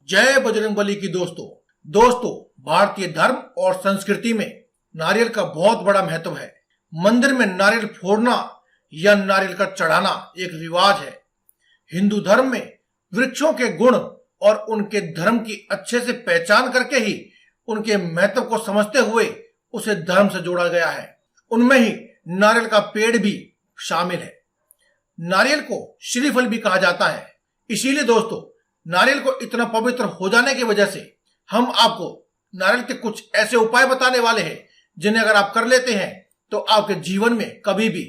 जय बजरंगबली की दोस्तों भारतीय धर्म और संस्कृति में नारियल का बहुत बड़ा महत्व है। मंदिर में नारियल फोड़ना या नारियल का चढ़ाना एक रिवाज है। हिंदू धर्म में वृक्षों के गुण और उनके धर्म की अच्छे से पहचान करके ही उनके महत्व को समझते हुए उसे धर्म से जोड़ा गया है। उनमें ही नारियल का पेड़ भी शामिल है। नारियल को श्रीफल भी कहा जाता है। इसीलिए दोस्तों, नारियल को इतना पवित्र हो जाने की वजह से हम आपको नारियल के कुछ ऐसे उपाय बताने वाले हैं जिन्हें अगर आप कर लेते हैं तो आपके जीवन में कभी भी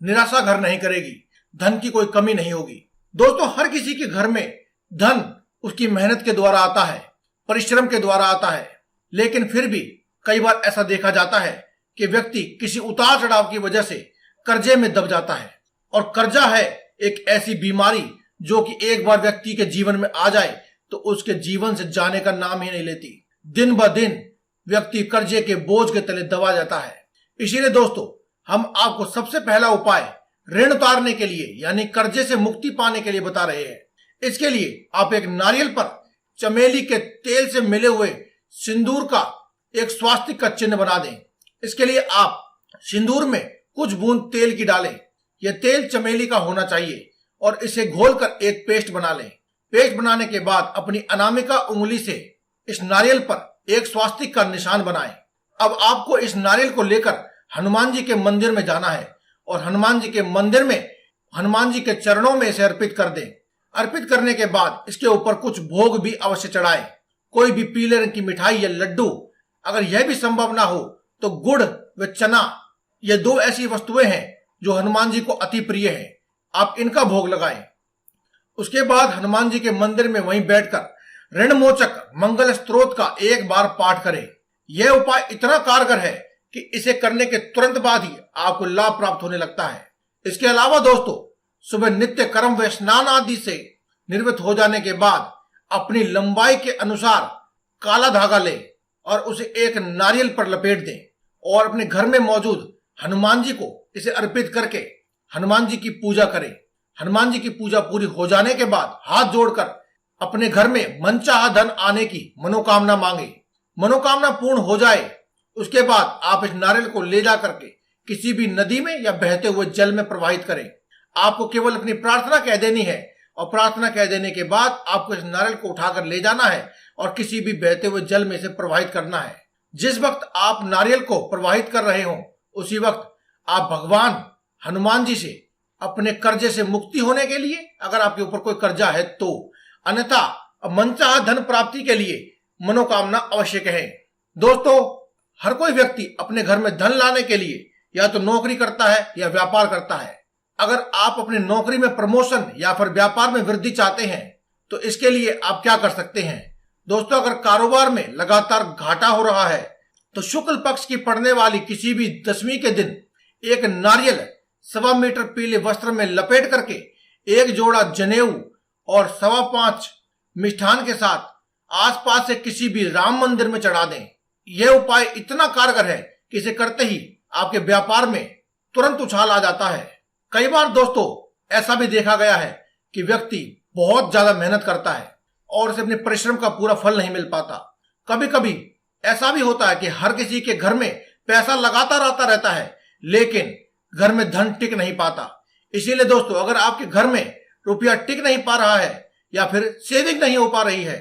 निराशा घर नहीं करेगी, धन की कोई कमी नहीं होगी। दोस्तों, हर किसी के घर में धन उसकी मेहनत के द्वारा आता है, परिश्रम के द्वारा आता है, लेकिन फिर भी कई बार ऐसा देखा जाता है कि व्यक्ति किसी उतार चढ़ाव की वजह से कर्जे में दब जाता है। और कर्जा है एक ऐसी बीमारी जो कि एक बार व्यक्ति के जीवन में आ जाए तो उसके जीवन से जाने का नाम ही नहीं लेती। दिन ब दिन व्यक्ति कर्जे के बोझ के तले दबा जाता है। इसीलिए दोस्तों, हम आपको सबसे पहला उपाय ऋण उतारने के लिए यानी कर्जे से मुक्ति पाने के लिए बता रहे हैं। इसके लिए आप एक नारियल पर चमेली के तेल से मिले हुए सिंदूर का एक स्वास्तिक का चिन्ह बना दें। इसके लिए आप सिंदूर में कुछ बूंद तेल की डालें। यह तेल चमेली का होना चाहिए और इसे घोलकर एक पेस्ट बना लें। पेस्ट बनाने के बाद अपनी अनामिका उंगली से इस नारियल पर एक स्वास्तिक का निशान बनाएं। अब आपको इस नारियल को लेकर हनुमान जी के मंदिर में जाना है और हनुमान जी के मंदिर में हनुमान जी के चरणों में इसे अर्पित कर दें। अर्पित करने के बाद इसके ऊपर कुछ भोग भी अवश्य चढ़ाएं। कोई भी पीले रंग की मिठाई या लड्डू, अगर यह भी संभव ना हो तो गुड़ व चना, ये दो ऐसी वस्तुएं हैं जो हनुमान जी को अति प्रिय है, आप इनका भोग लगाएं। उसके बाद हनुमान जी के मंदिर में वहीं बैठकर ऋण मोचक मंगल स्तोत्र का एक बार पाठ करें। यह उपाय इतना कारगर है कि इसे करने के तुरंत बाद ही आपको लाभ प्राप्त होने लगता है। इसके अलावा दोस्तों, सुबह नित्य कर्म व स्नान आदि से निर्वृत्त हो जाने के बाद अपनी लंबाई के अनुसार काला धागा लें और उसे एक नारियल पर लपेट दें और अपने घर में मौजूद हनुमान जी को इसे अर्पित करके हनुमान जी की पूजा करें। हनुमान जी की पूजा पूरी हो जाने के बाद हाथ जोड़कर अपने घर में मनचाहा धन आने की मनोकामना मांगे। मनोकामना पूर्ण हो जाए उसके बाद आप इस नारियल को ले जा करके किसी भी नदी में या बहते हुए जल में प्रवाहित करें। आपको केवल अपनी प्रार्थना कह देनी है और प्रार्थना कह देने के बाद आपको इस नारियल को उठाकर ले जाना है और किसी भी बहते हुए जल में से प्रवाहित करना है। जिस वक्त आप नारियल को प्रवाहित कर रहे हो उसी वक्त आप भगवान हनुमान जी से अपने कर्जे से मुक्ति होने के लिए, अगर आपके ऊपर कोई कर्जा है तो, अन्यथा मनचाहा धन प्राप्ति के लिए मनोकामना अवश्य कहें। दोस्तों, हर कोई व्यक्ति अपने घर में धन लाने के लिए या तो नौकरी करता है या व्यापार करता है। अगर आप अपनी नौकरी में प्रमोशन या फिर व्यापार में वृद्धि चाहते हैं तो इसके लिए आप क्या कर सकते हैं। दोस्तों, अगर कारोबार में लगातार घाटा हो रहा है तो शुक्ल पक्ष की पड़ने वाली किसी भी दशमी के दिन एक नारियल 1.25 मीटर पीले वस्त्र में लपेट करके एक जोड़ा जनेऊ और 5.25 मिष्ठान के साथ आसपास से किसी भी राम मंदिर में चढ़ा दें। यह उपाय इतना कारगर है कि इसे करते ही आपके व्यापार में तुरंत उछाल आ जाता है। कई बार दोस्तों, ऐसा भी देखा गया है कि व्यक्ति बहुत ज्यादा मेहनत करता है और उसे अपने परिश्रम का पूरा फल नहीं मिल पाता। कभी कभी ऐसा भी होता है कि हर किसी के घर में पैसा लगातार आता रहता है लेकिन घर में धन टिक नहीं पाता। इसीलिए दोस्तों, अगर आपके घर में रुपया टिक नहीं पा रहा है या फिर सेविंग नहीं हो पा रही है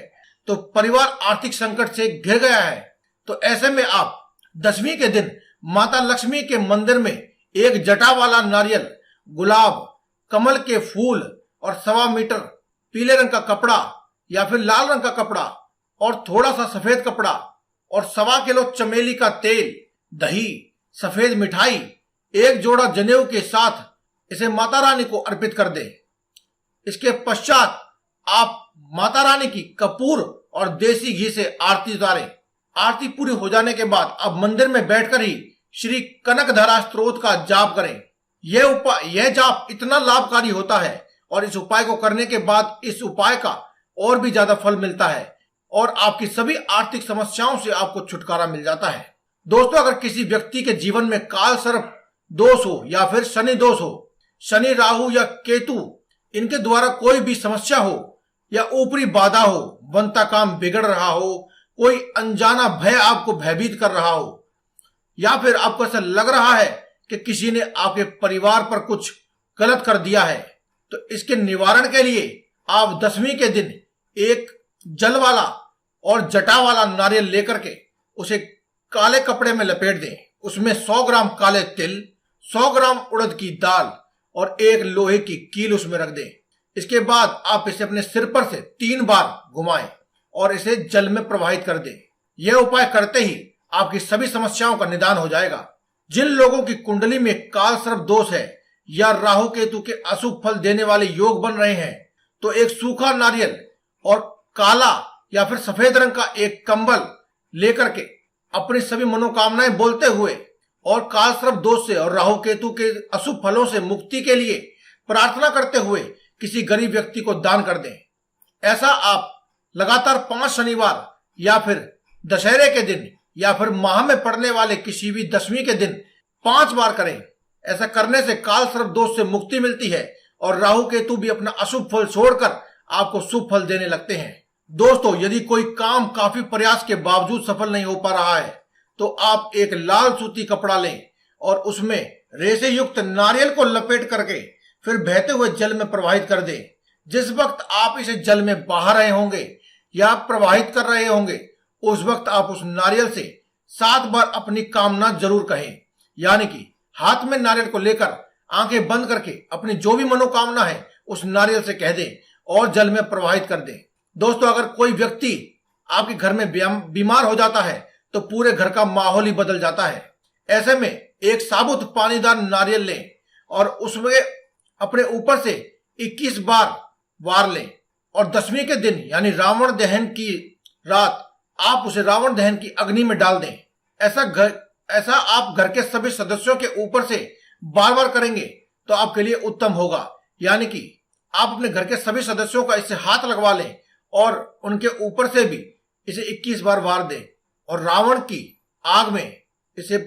तो परिवार आर्थिक संकट से घिर गया है, तो ऐसे में आप दशमी के दिन माता लक्ष्मी के मंदिर में एक जटा वाला नारियल, गुलाब, कमल के फूल और 1.25 मीटर पीले रंग का कपड़ा या फिर लाल रंग का कपड़ा और थोड़ा सा सफेद कपड़ा और 1.25 किलो चमेली का तेल, दही, सफेद मिठाई, एक जोड़ा जनेऊ के साथ इसे माता रानी को अर्पित कर दें। इसके पश्चात आप माता रानी की कपूर और देसी घी से आरती उतारें। आरती पूरी हो जाने के बाद आप मंदिर में बैठकर ही श्री कनकधरा स्तोत्र का जाप करें। यह जाप इतना लाभकारी होता है और इस उपाय को करने के बाद इस उपाय का और भी ज्यादा फल मिलता है और आपकी सभी आर्थिक समस्याओं से आपको छुटकारा मिल जाता है। दोस्तों, अगर किसी व्यक्ति के जीवन में काल सर्प दोष हो या फिर शनि दोष हो, शनि, राहु या केतु, इनके द्वारा कोई भी समस्या हो या ऊपरी बाधा हो, बनता काम बिगड़ रहा हो, कोई अनजाना भय आपको भयभीत कर रहा हो, या फिर आपको ऐसा लग रहा है कि किसी ने आपके परिवार पर कुछ गलत कर दिया है, तो इसके निवारण के लिए आप 10वीं के दिन एक जल वाला और जटा वाला नारियल लेकर के उसे काले कपड़े में लपेट दें। उसमें 100 ग्राम काले तिल, 100 ग्राम उड़द की दाल और एक लोहे की कील उसमें रख दें। इसके बाद आप इसे अपने सिर पर से 3 बार घुमाएं और इसे जल में प्रवाहित कर दें। यह उपाय करते ही आपकी सभी समस्याओं का निदान हो जाएगा। जिन लोगों की कुंडली में काल सर्प दोष है या राहु केतु के अशुभ फल देने वाले योग बन रहे हैं, तो एक सूखा नारियल और काला या फिर सफेद रंग का एक कंबल लेकर के अपनी सभी मनोकामनाएं बोलते हुए और काल सर्प दोष से और राहु केतु के अशुभ फलों से मुक्ति के लिए प्रार्थना करते हुए किसी गरीब व्यक्ति को दान कर दें। ऐसा आप लगातार 5 शनिवार या फिर दशहरे के दिन या फिर माह में पड़ने वाले किसी भी 10वीं के दिन 5 बार करें। ऐसा करने से काल सर्प दोष से मुक्ति मिलती है और राहु केतु भी अपना अशुभ फल छोड़कर आपको शुभ फल देने लगते हैं। दोस्तों, यदि कोई काम काफी प्रयास के बावजूद सफल नहीं हो पा रहा है, तो आप एक लाल सूती कपड़ा लें और उसमें रेशे युक्त नारियल को लपेट करके फिर बहते हुए जल में प्रवाहित कर दें। जिस वक्त आप इसे जल में बहा रहे होंगे या प्रवाहित कर रहे होंगे, उस वक्त आप उस नारियल से 7 बार अपनी कामना जरूर कहें। यानी कि हाथ में नारियल को लेकर आंखें बंद करके अपनी जो भी मनोकामना है उस नारियल से कह दें और जल में प्रवाहित कर दें। दोस्तों, अगर कोई व्यक्ति आपके घर में बीमार हो जाता है तो पूरे घर का माहौल ही बदल जाता है। ऐसे में एक साबुत पानीदार नारियल लें और उसमें अपने ऊपर से 21 बार वार लें और 10वीं के दिन यानी रावण दहन की रात आप उसे रावण दहन की अग्नि में डाल दें। ऐसा आप घर के सभी सदस्यों के ऊपर से बार बार करेंगे तो आपके लिए उत्तम होगा। यानी कि आप अपने घर के सभी सदस्यों का इससे हाथ लगवा लें और उनके ऊपर से भी इसे 21 बार वार दें और रावण की आग में इसे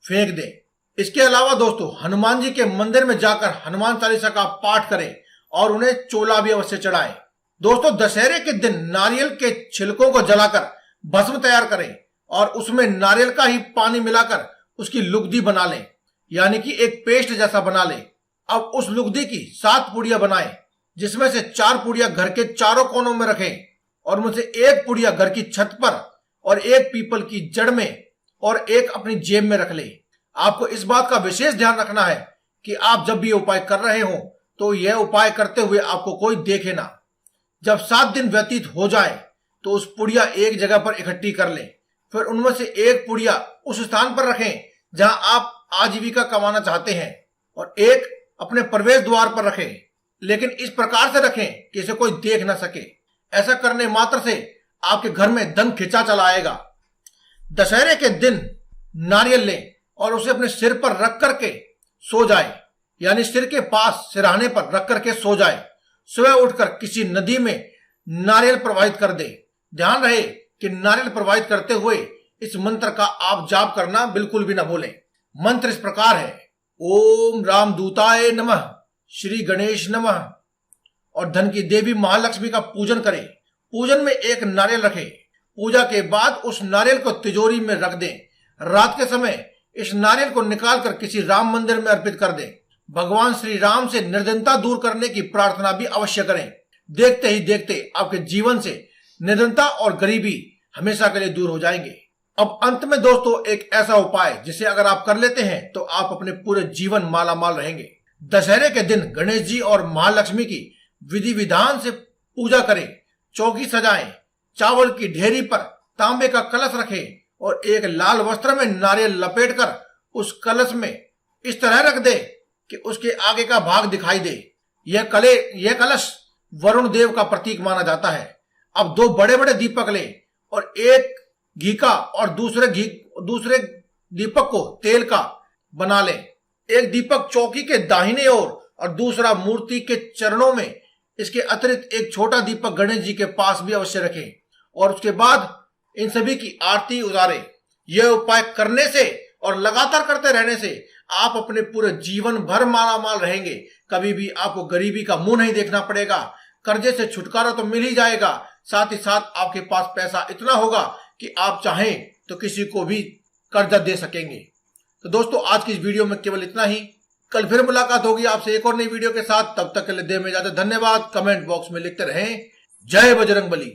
फेंक दें। इसके अलावा दोस्तों, हनुमान जी के मंदिर में जाकर हनुमान चालीसा का पाठ करें और उन्हें चोला भी अवश्य चढ़ाएं। दोस्तों, दशहरे के दिन नारियल के छिलकों को जलाकर भस्म तैयार करें और उसमें नारियल का ही पानी मिलाकर उसकी लुगदी बना लें, यानी कि एक पेस्ट जैसा बना लें। अब उस लुगदी की 7 पुड़ियां बनाएं, जिसमें से 4 पुड़ियां घर के चारों कोनों में रखें और उनमें से 1 पुड़िया घर की छत पर और 1 पीपल की जड़ में और 1 अपनी जेब में रख लें। आपको इस बात का विशेष ध्यान रखना है कि आप जब भी ये उपाय कर रहे हो तो यह उपाय करते हुए आपको कोई देखे ना। जब 7 दिन व्यतीत हो जाए तो उस पुड़िया एक जगह पर इकट्ठी कर लें। फिर उनमें से 1 पुड़िया उस स्थान पर रखें जहां आप आजीविका कमाना चाहते हैं और 1 अपने प्रवेश द्वार पर रखें, लेकिन इस प्रकार से रखें कि इसे कोई देख ना सके। ऐसा करने मात्र से आपके घर में धन खिंचा चला आएगा। दशहरे के दिन नारियल लें और उसे अपने सिर पर रख करके सो जाए, यानी सिर के पास सिरहाने पर रख करके सो जाए। सुबह उठकर किसी नदी में नारियल प्रवाहित कर दे। ध्यान रहे कि नारियल प्रवाहित करते हुए इस मंत्र का आप जाप करना बिल्कुल भी ना भूलें। मंत्र इस प्रकार है: ओम रामदूताय नमः, श्री गणेश नमः। और धन की देवी महालक्ष्मी का पूजन करें। पूजन में 1 नारियल रखें। पूजा के बाद उस नारियल को तिजोरी में रख दें। रात के समय इस नारियल को निकालकर किसी राम मंदिर में अर्पित कर दें। भगवान श्री राम से निर्धनता दूर करने की प्रार्थना भी अवश्य करें। देखते ही देखते आपके जीवन से निर्धनता और गरीबी हमेशा के लिए दूर हो जाएंगे। अब अंत में दोस्तों, एक ऐसा उपाय जिसे अगर आप कर लेते हैं तो आप अपने पूरे जीवन माला माल रहेंगे। दशहरे के दिन गणेश जी और महालक्ष्मी की विधि विधान से पूजा करें। चौकी सजाएं, चावल की ढेरी पर तांबे का कलश रखें और एक लाल वस्त्र में नारियल लपेटकर उस कलश में इस तरह रख दे कि उसके आगे का भाग दिखाई दे। यह कलश वरुण देव का प्रतीक माना जाता है। अब 2 बड़े बड़े दीपक लें और एक घी का और दूसरे दीपक को तेल का बना लें। एक दीपक चौकी के दाहिने ओर और दूसरा मूर्ति के चरणों में। इसके अतिरिक्त एक छोटा दीपक गणेश जी के पास भी अवश्य रखें और उसके बाद इन सभी की आरती उतारें। यह उपाय करने से और लगातार करते रहने से आप अपने पूरे जीवन भर माला माल रहेंगे। कभी भी आपको गरीबी का मुंह नहीं देखना पड़ेगा, कर्जे से छुटकारा तो मिल ही जाएगा, साथ ही साथ आपके पास पैसा इतना होगा कि आप चाहें तो किसी को भी कर्जा दे सकेंगे। तो दोस्तों, आज की इस वीडियो में केवल इतना ही। कल फिर मुलाकात होगी आपसे एक और नई वीडियो के साथ। तब तक के लिए दे में इजाजत। धन्यवाद। कमेंट बॉक्स में लिखते रहें जय बजरंगबली।